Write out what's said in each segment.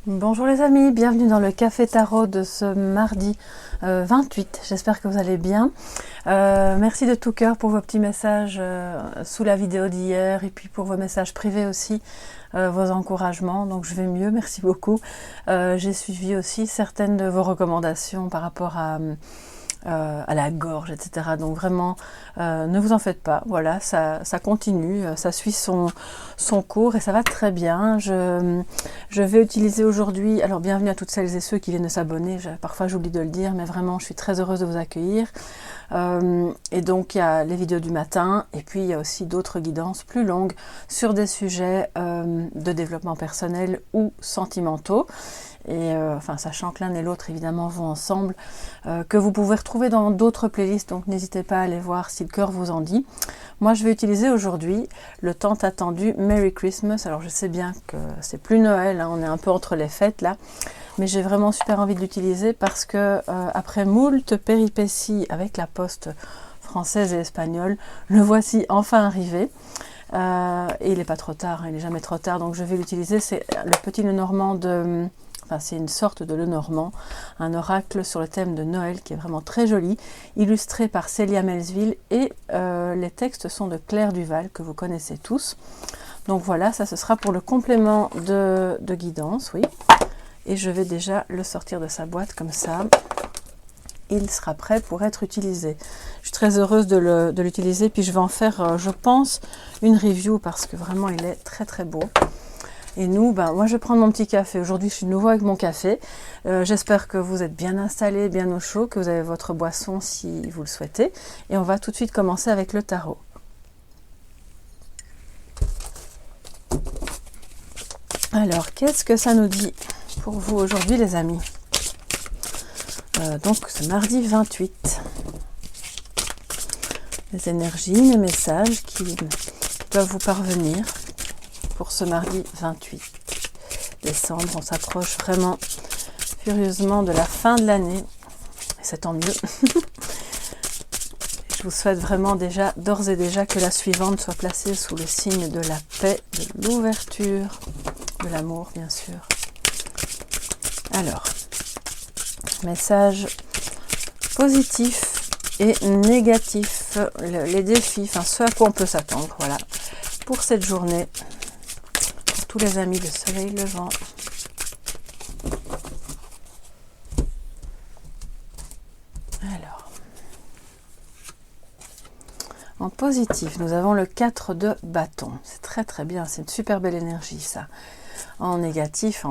Bonjour les amis, bienvenue dans le Café Tarot de ce mardi 28. J'espère que vous allez bien. Merci de tout cœur pour vos petits messages sous la vidéo d'hier et puis pour vos messages privés aussi, vos encouragements. Donc je vais mieux, merci beaucoup. J'ai suivi aussi certaines de vos recommandations par rapport à la gorge, etc. Donc vraiment, ne vous en faites pas. Voilà, ça continue, ça suit son cours et ça va très bien. Je vais utiliser aujourd'hui, alors bienvenue à toutes celles et ceux qui viennent de s'abonner. Parfois j'oublie de le dire, mais vraiment je suis très heureuse de vous accueillir. Et donc il y a les vidéos du matin et puis il y a aussi d'autres guidances plus longues sur des sujets de développement personnel ou sentimentaux. Et enfin, sachant que l'un et l'autre évidemment vont ensemble, que vous pouvez retrouver dans d'autres playlists, donc n'hésitez pas à aller voir si le cœur vous en dit. Moi je vais utiliser aujourd'hui le tant attendu Merry Christmas. Alors je sais bien que c'est plus Noël, hein, on est un peu entre les fêtes là, mais j'ai vraiment super envie de l'utiliser parce que après moult péripéties avec la poste française et espagnole, le voici enfin arrivé. Et il n'est pas trop tard, il n'est jamais trop tard, donc je vais l'utiliser. C'est le petit Lenormand de... Enfin, c'est une sorte de Lenormand, un oracle sur le thème de Noël qui est vraiment très joli, illustré par Célia Melsville et les textes sont de Claire Duval que vous connaissez tous. Donc voilà, ça ce sera pour le complément de guidance, oui. Et je vais déjà le sortir de sa boîte comme ça. Il sera prêt pour être utilisé. Je suis très heureuse de l'utiliser, puis je vais en faire, je pense, une review parce que vraiment il est très très beau. Et nous, moi je vais prendre mon petit café. Aujourd'hui je suis de nouveau avec mon café. J'espère que vous êtes bien installés, bien au chaud, que vous avez votre boisson si vous le souhaitez. Et on va tout de suite commencer avec le tarot. Alors, qu'est-ce que ça nous dit pour vous aujourd'hui les amis? Donc ce mardi 28. Les énergies, les messages qui peuvent vous parvenir pour ce mardi 28 décembre. On s'approche vraiment furieusement de la fin de l'année et c'est tant mieux. Je vous souhaite vraiment déjà, d'ores et déjà, que la suivante soit placée sous le signe de la paix, de l'ouverture, de l'amour bien sûr. Alors, message positif et négatif, les défis, enfin ce à quoi on peut s'attendre, voilà, pour cette journée, pour tous les amis de soleil levant. Alors, en positif, nous avons le 4 de bâton, c'est très très bien, c'est une super belle énergie ça. En négatif,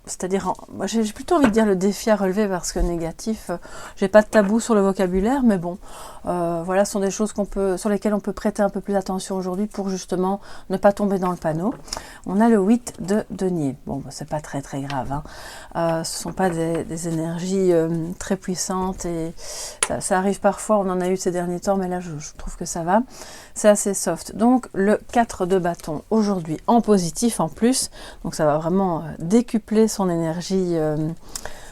c'est-à-dire, moi j'ai plutôt envie de dire le défi à relever parce que négatif, j'ai pas de tabou sur le vocabulaire, mais bon, voilà, ce sont des choses sur lesquelles on peut prêter un peu plus attention aujourd'hui pour justement ne pas tomber dans le panneau. On a le 8 de denier. Bon, c'est pas très très grave, hein. Ce sont pas des énergies très puissantes et ça arrive parfois, on en a eu ces derniers temps, mais là je trouve que ça va. C'est assez soft. Donc le 4 de bâton aujourd'hui en positif en plus, donc ça va vraiment décupler son énergie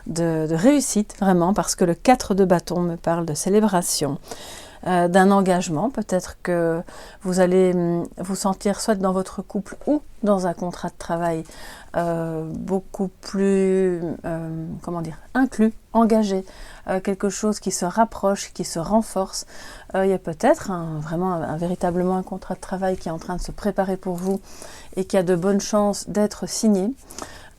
de réussite, vraiment, parce que le 4 de bâton me parle de célébration, d'un engagement. Peut-être que vous allez vous sentir soit dans votre couple ou dans un contrat de travail beaucoup plus, comment dire, inclus, engagé, quelque chose qui se rapproche, qui se renforce. Il y a peut-être véritablement un contrat de travail qui est en train de se préparer pour vous et qui a de bonnes chances d'être signé.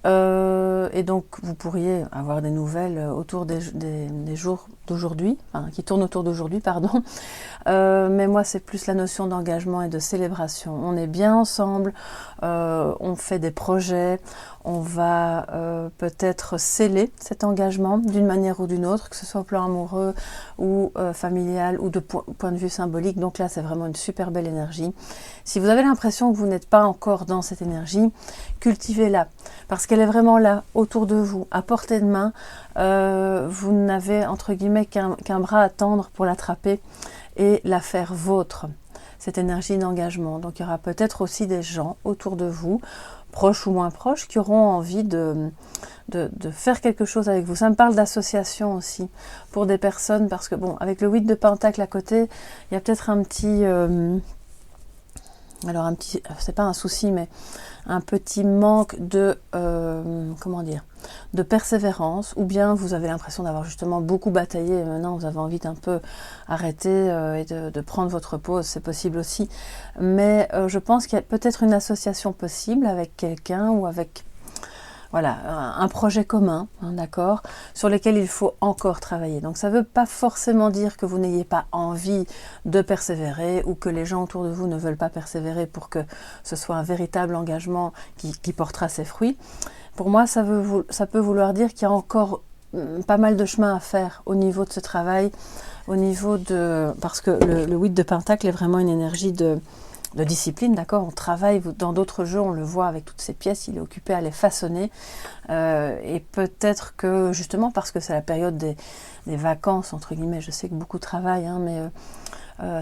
Et donc vous pourriez avoir des nouvelles autour des jours d'aujourd'hui, enfin, qui tournent autour d'aujourd'hui, pardon. Mais moi c'est plus la notion d'engagement et de célébration. On est bien ensemble, on fait des projets, on va peut-être sceller cet engagement d'une manière ou d'une autre, que ce soit au plan amoureux ou familial ou de point de vue symbolique. Donc là c'est vraiment une super belle énergie. Si vous avez l'impression que vous n'êtes pas encore dans cette énergie, cultivez-la, parce qu'elle est vraiment là, autour de vous, à portée de main. Vous n'avez entre guillemets qu'un bras à tendre pour l'attraper et la faire vôtre, cette énergie d'engagement. Donc il y aura peut-être aussi des gens autour de vous, proches ou moins proches, qui auront envie de faire quelque chose avec vous. Ça me parle d'association aussi, pour des personnes, parce que bon, avec le 8 de Pentacle à côté, il y a peut-être un petit... alors un petit, c'est pas un souci, mais un petit manque de, comment dire, de persévérance, ou bien vous avez l'impression d'avoir justement beaucoup bataillé et maintenant vous avez envie d'un peu arrêter et de prendre votre pause, c'est possible aussi. Mais je pense qu'il y a peut-être une association possible avec quelqu'un ou avec voilà, un projet commun, hein, d'accord, sur lequel il faut encore travailler. Donc ça ne veut pas forcément dire que vous n'ayez pas envie de persévérer ou que les gens autour de vous ne veulent pas persévérer pour que ce soit un véritable engagement qui portera ses fruits. Pour moi, ça peut vouloir dire qu'il y a encore pas mal de chemin à faire au niveau de ce travail, au niveau de... Parce que le 8 de Pentacle est vraiment une énergie de discipline, d'accord, on travaille dans d'autres jeux, on le voit avec toutes ces pièces, il est occupé à les façonner, et peut-être que justement parce que c'est la période des vacances, entre guillemets, je sais que beaucoup travaillent, hein, mais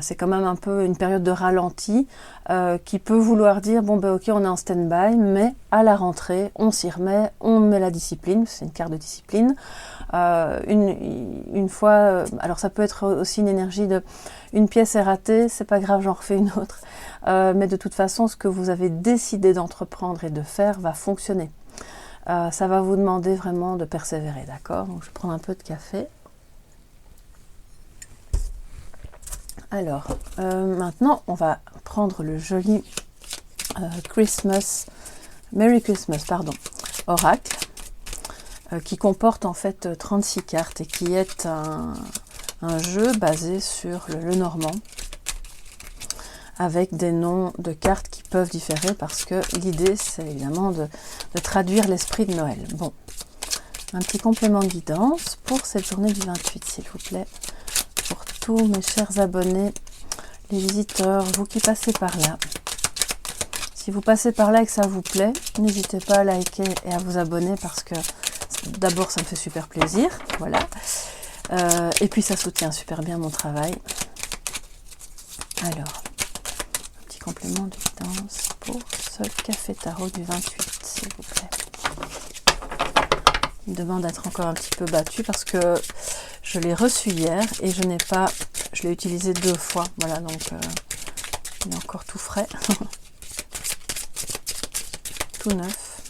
c'est quand même un peu une période de ralenti qui peut vouloir dire, bon ben ok, on est en stand-by, mais à la rentrée, on s'y remet, on met la discipline, c'est une carte de discipline. Une fois, alors ça peut être aussi une énergie de une pièce est ratée, c'est pas grave, j'en refais une autre. Mais de toute façon, ce que vous avez décidé d'entreprendre et de faire va fonctionner. Ça va vous demander vraiment de persévérer, d'accord? Donc je vais prendre un peu de café. Alors, maintenant, on va prendre le joli Merry Christmas, pardon, oracle, qui comporte en fait 36 cartes et qui est un jeu basé sur le normand, avec des noms de cartes qui peuvent différer parce que l'idée c'est évidemment de traduire l'esprit de Noël. Bon, un petit complément de guidance pour cette journée du 28, s'il vous plaît, pour tous mes chers abonnés, les visiteurs, vous qui passez par là. Si vous passez par là et que ça vous plaît, n'hésitez pas à liker et à vous abonner parce que d'abord ça me fait super plaisir, voilà, et puis ça soutient super bien mon travail. Alors, complément de guidance pour ce café tarot du 28, s'il vous plaît. Il demande d'être encore un petit peu battu parce que je l'ai reçu hier et je l'ai utilisé 2 fois, voilà, donc il est encore tout frais, tout neuf.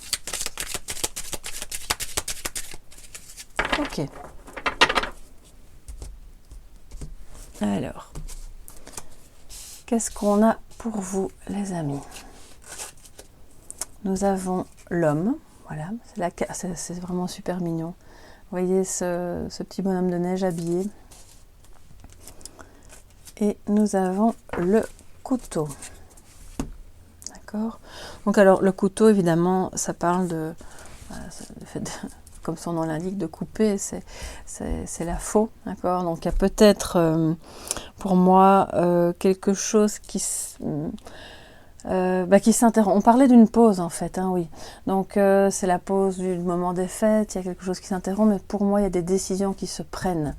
Ok. Alors, qu'est-ce qu'on a pour vous, les amis? Nous avons l'homme, voilà, c'est vraiment super mignon. Vous voyez ce petit bonhomme de neige habillé. Et nous avons le couteau. D'accord? Donc alors, le couteau, évidemment, ça parle de comme son nom l'indique, de couper, c'est la faux, d'accord? Donc il y a peut-être pour moi quelque chose qui s'interrompt. On parlait d'une pause en fait, hein, oui. Donc c'est la pause du moment des fêtes, il y a quelque chose qui s'interrompt, mais pour moi il y a des décisions qui se prennent.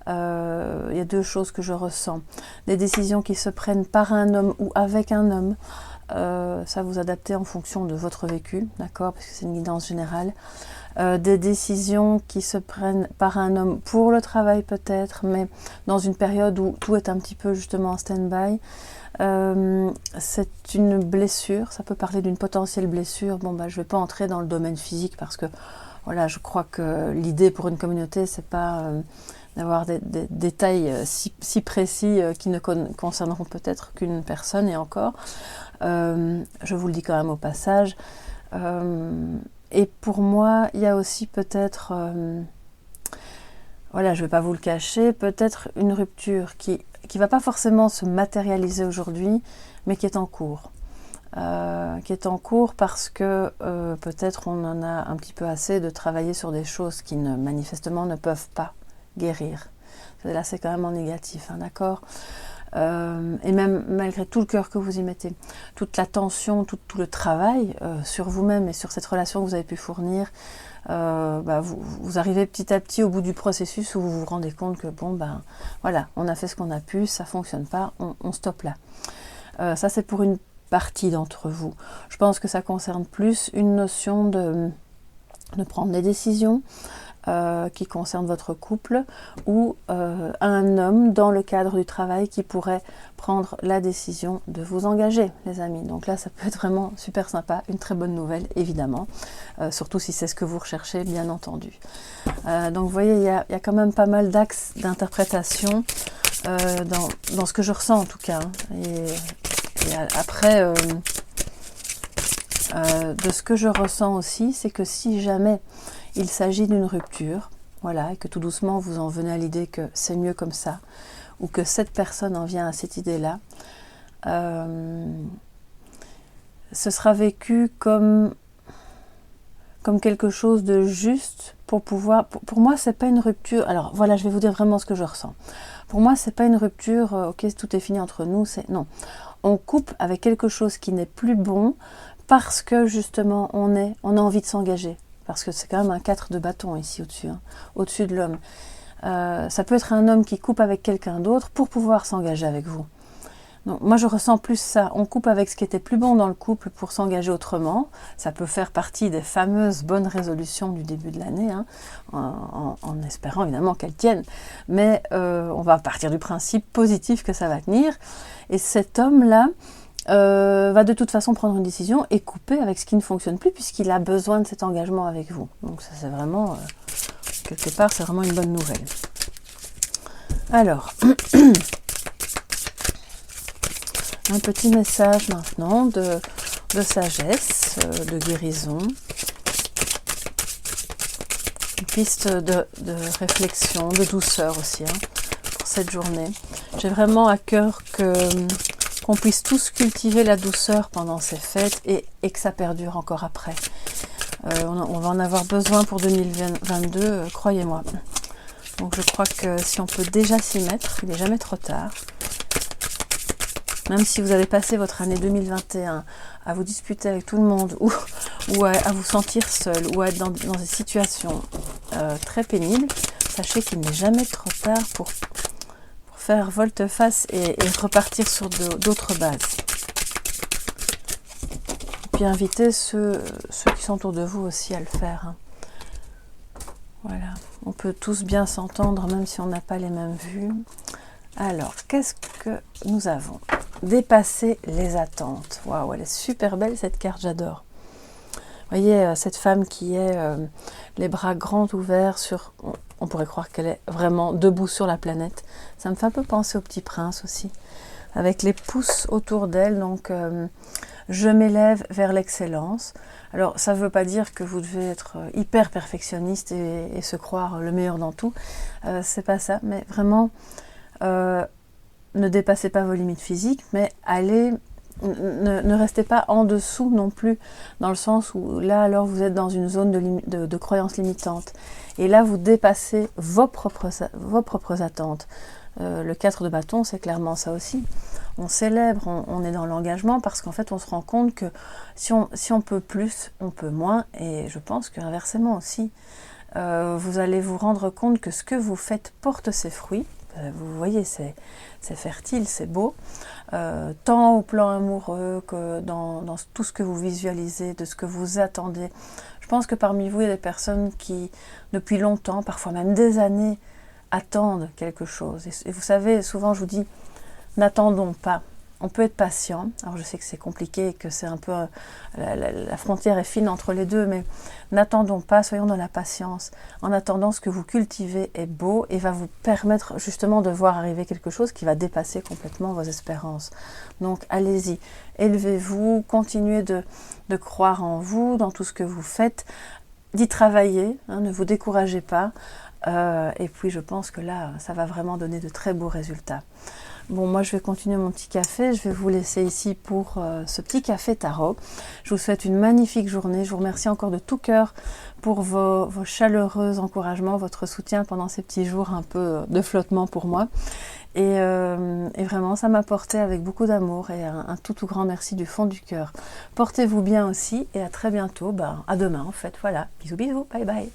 Il y a 2 choses que je ressens. Des décisions qui se prennent par un homme ou avec un homme. Ça vous adaptez en fonction de votre vécu, d'accord? Parce que c'est une guidance générale. Des décisions qui se prennent par un homme pour le travail peut-être, mais dans une période où tout est un petit peu justement en stand-by. C'est une blessure, ça peut parler d'une potentielle blessure. Bon, je ne vais pas entrer dans le domaine physique parce que voilà, je crois que l'idée pour une communauté, c'est pas d'avoir des détails si précis qui ne concerneront peut-être qu'une personne et encore. Je vous le dis quand même au passage. Et pour moi, il y a aussi peut-être, voilà, je ne vais pas vous le cacher, peut-être une rupture qui ne va pas forcément se matérialiser aujourd'hui, mais qui est en cours. Qui est en cours parce que peut-être on en a un petit peu assez de travailler sur des choses qui manifestement ne peuvent pas guérir. Là, c'est quand même en négatif, hein, d'accord? Et même malgré tout le cœur que vous y mettez, toute l'attention, tout le travail sur vous-même et sur cette relation que vous avez pu fournir, vous arrivez petit à petit au bout du processus où vous vous rendez compte que bon, voilà, on a fait ce qu'on a pu, ça fonctionne pas, on stoppe là. Ça, c'est pour une partie d'entre vous. Je pense que ça concerne plus une notion de prendre des décisions, qui concerne votre couple, ou un homme dans le cadre du travail qui pourrait prendre la décision de vous engager, les amis. Donc là, ça peut être vraiment super sympa, une très bonne nouvelle, évidemment, surtout si c'est ce que vous recherchez, bien entendu. Donc vous voyez, il y a quand même pas mal d'axes d'interprétation dans ce que je ressens en tout cas. Et après, de ce que je ressens aussi, c'est que si jamais il s'agit d'une rupture, voilà, et que tout doucement vous en venez à l'idée que c'est mieux comme ça, ou que cette personne en vient à cette idée-là, ce sera vécu comme quelque chose de juste pour pouvoir... Pour moi, c'est pas une rupture... Alors voilà, je vais vous dire vraiment ce que je ressens. Pour moi, c'est pas une rupture, ok, tout est fini entre nous, c'est... Non. On coupe avec quelque chose qui n'est plus bon parce que justement, on a envie de s'engager. Parce que c'est quand même un 4 de bâton ici au-dessus, hein, au-dessus de l'homme. Ça peut être un homme qui coupe avec quelqu'un d'autre pour pouvoir s'engager avec vous. Donc, moi, je ressens plus ça. On coupe avec ce qui était plus bon dans le couple pour s'engager autrement. Ça peut faire partie des fameuses bonnes résolutions du début de l'année, hein, en espérant évidemment qu'elles tiennent. Mais on va partir du principe positif que ça va tenir. Et cet homme-là va de toute façon prendre une décision et couper avec ce qui ne fonctionne plus puisqu'il a besoin de cet engagement avec vous. Donc ça, c'est vraiment, quelque part, c'est vraiment une bonne nouvelle. Alors... un petit message maintenant de sagesse, de guérison, une piste de réflexion, de douceur aussi, hein, pour cette journée. J'ai vraiment à cœur qu'on puisse tous cultiver la douceur pendant ces fêtes et que ça perdure encore après. On va en avoir besoin pour 2022, croyez-moi. Donc je crois que si on peut déjà s'y mettre, il n'est jamais trop tard. Même si vous avez passé votre année 2021 à vous disputer avec tout le monde ou à vous sentir seul ou à être dans des situations très pénibles, sachez qu'il n'est jamais trop tard pour faire volte-face et repartir sur d'autres bases. Et puis inviter ceux qui sont autour de vous aussi à le faire. Hein. Voilà, on peut tous bien s'entendre même si on n'a pas les mêmes vues. Alors, qu'est-ce que nous avons ? Dépasser les attentes. Waouh, elle est super belle cette carte, j'adore. Vous voyez, cette femme qui est les bras grands ouverts sur... On pourrait croire qu'elle est vraiment debout sur la planète. Ça me fait un peu penser au Petit Prince aussi. Avec les pouces autour d'elle, donc je m'élève vers l'excellence. Alors, ça ne veut pas dire que vous devez être hyper perfectionniste et se croire le meilleur dans tout. C'est pas ça, mais vraiment... ne dépassez pas vos limites physiques, mais allez, ne restez pas en dessous non plus, dans le sens où là, alors, vous êtes dans une zone de croyances limitantes. Et là, vous dépassez vos propres attentes. Le 4 de bâton, c'est clairement ça aussi. On célèbre, on est dans l'engagement, parce qu'en fait, on se rend compte que si on peut plus, on peut moins. Et je pense qu'inversement aussi, vous allez vous rendre compte que ce que vous faites porte ses fruits. Vous voyez, c'est fertile, c'est beau, tant au plan amoureux que dans tout ce que vous visualisez, de ce que vous attendez. Je pense que parmi vous, il y a des personnes qui, depuis longtemps, parfois même des années, attendent quelque chose. Et vous savez, souvent je vous dis, n'attendons pas. On peut être patient. Alors je sais que c'est compliqué, que c'est un peu... la frontière est fine entre les deux, mais n'attendons pas, soyons dans la patience. En attendant, ce que vous cultivez est beau et va vous permettre justement de voir arriver quelque chose qui va dépasser complètement vos espérances. Donc allez-y, élevez-vous, continuez de croire en vous, dans tout ce que vous faites, d'y travailler, hein, ne vous découragez pas. Et puis je pense que là, ça va vraiment donner de très beaux résultats. Bon, moi je vais continuer mon petit café, je vais vous laisser ici pour ce petit café tarot. Je vous souhaite une magnifique journée, je vous remercie encore de tout cœur pour vos chaleureux encouragements, votre soutien pendant ces petits jours un peu de flottement pour moi. Et vraiment, ça m'a porté avec beaucoup d'amour et un tout grand merci du fond du cœur. Portez-vous bien aussi et à très bientôt, à demain en fait, voilà. Bisous bisous, bye bye.